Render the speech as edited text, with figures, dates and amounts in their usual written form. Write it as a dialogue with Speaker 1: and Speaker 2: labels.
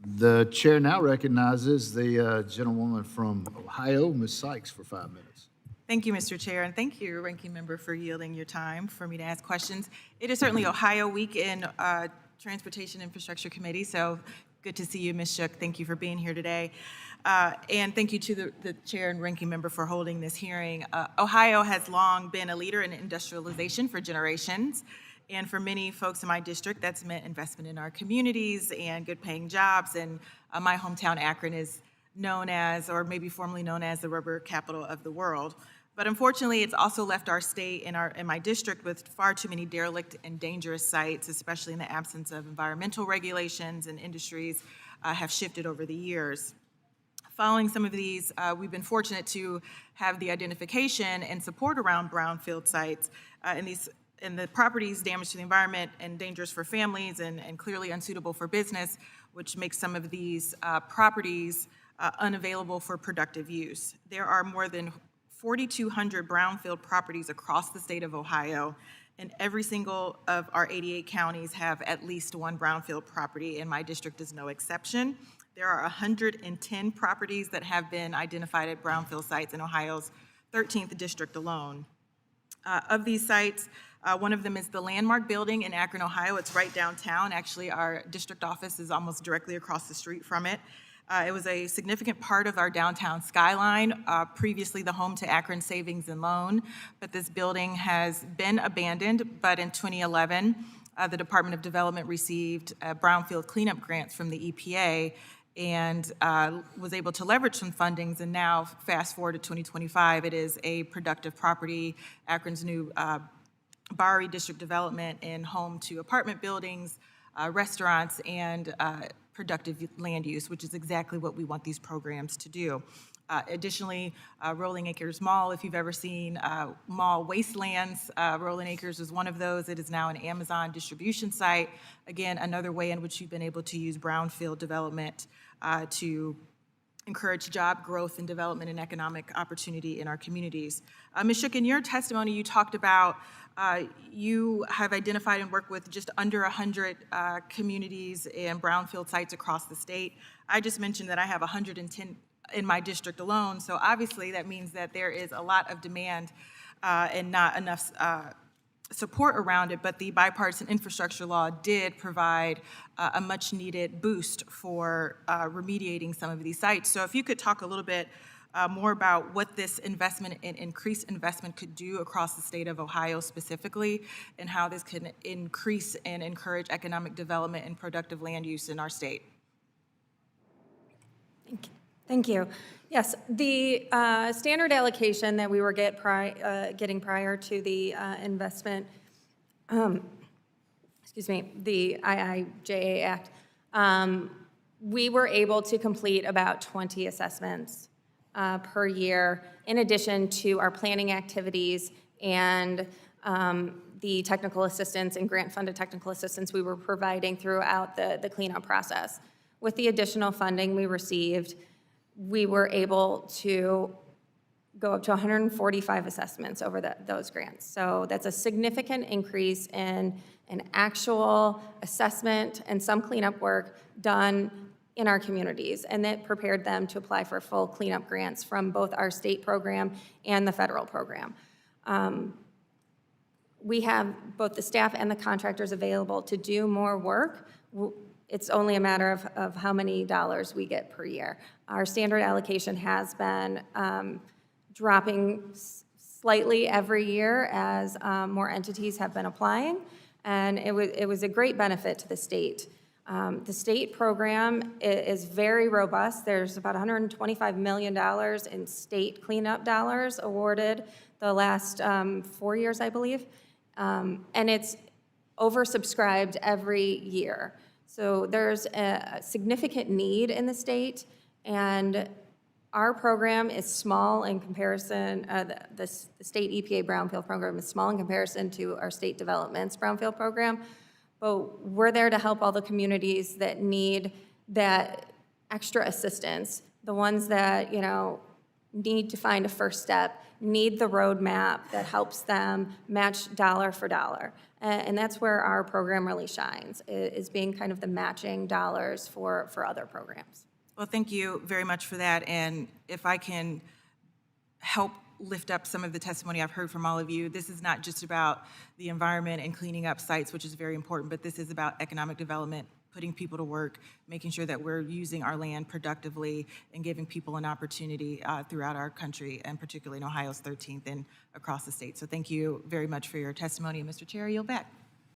Speaker 1: The chair now recognizes the gentlewoman from Ohio, Ms. Sykes, for 5 minutes.
Speaker 2: Thank you, Mr. Chair, and thank you, Ranking Member, for yielding your time for me to ask questions. It is certainly Ohio Week in Transportation Infrastructure Committee, so good to see you, Ms. Shook. Thank you for being here today. And thank you to the Chair and Ranking Member for holding this hearing. Ohio has long been a leader in industrialization for generations. And for many folks in my district, that's meant investment in our communities and good paying jobs. And my hometown, Akron, is known as, or maybe formerly known as, the rubber capital of the world. But unfortunately, it's also left our state and my district with far too many derelict and dangerous sites, especially in the absence of environmental regulations, and industries have shifted over the years. Following some of these, we've been fortunate to have the identification and support around brownfield sites, and the properties damaged to the environment and dangerous for families and clearly unsuitable for business, which makes some of these properties unavailable for productive use. There are more than 4,200 brownfield properties across the state of Ohio, and every single of our 88 counties have at least one brownfield property, and my district is no exception. There are 110 properties that have been identified at brownfield sites in Ohio's 13th district alone. Of these sites, one of them is the Landmark Building in Akron, Ohio. It's right downtown. Actually, our district office is almost directly across the street from it. It was a significant part of our downtown skyline, previously the home to Akron Savings and Loan, but this building has been abandoned. But in 2011, the Department of Development received Brownfield cleanup grants from the EPA and was able to leverage some fundings, and now, fast forward to 2025, it is a productive property, Akron's new Bowery District development, and home to apartment buildings, restaurants, and productive land use, which is exactly what we want these programs to do. Additionally, Rolling Acres Mall, if you've ever seen mall wastelands, Rolling Acres is one of those. It is now an Amazon distribution site. Again, another way in which you've been able to use brownfield development to encourage job growth and development and economic opportunity in our communities. Ms. Shook, in your testimony, you talked about you have identified and worked with just under 100 communities and brownfield sites across the state. I just mentioned that I have 110 in my district alone, so obviously that means that there is a lot of demand and not enough support around it, but the bipartisan infrastructure law did provide a much needed boost for remediating some of these sites. So if you could talk a little bit more about what this investment and increased investment could do across the state of Ohio specifically, and how this can increase and encourage economic development and productive land use in our state.
Speaker 3: Thank you. Yes, the standard allocation that we were getting prior to the investment, the IIJA Act, we were able to complete about 20 assessments per year, in addition to our planning activities and the technical assistance and grant-funded technical assistance we were providing throughout the cleanup process. With the additional funding we received, we were able to go up to 145 assessments over those grants. So that's a significant increase in an actual assessment and some cleanup work done in our communities, and that prepared them to apply for full cleanup grants from both our state program and the federal program. We have both the staff and the contractors available to do more work. It's only a matter of how many dollars we get per year. Our standard allocation has been dropping slightly every year as more entities have been applying, and it was a great benefit to the state. The state program is very robust. There's about $125 million in state cleanup dollars awarded the last 4 years, I believe, and it's oversubscribed every year. So there's a significant need in the state, and our program is small in comparison, the state EPA Brownfield program is small in comparison to our state development's Brownfield program, but we're there to help all the communities that need that extra assistance, the ones that, need to find a first step, need the roadmap that helps them match dollar for dollar. And that's where our program really shines, is being kind of the matching dollars for other programs.
Speaker 2: Well, thank you very much for that. And if I can help lift up some of the testimony I've heard from all of you, this is not just about the environment and cleaning up sites, which is very important, but this is about economic development, putting people to work, making sure that we're using our land productively and giving people an opportunity throughout our country, and particularly in Ohio's 13th and across the state. So thank you very much for your testimony. And Mr. Chair, I yield back.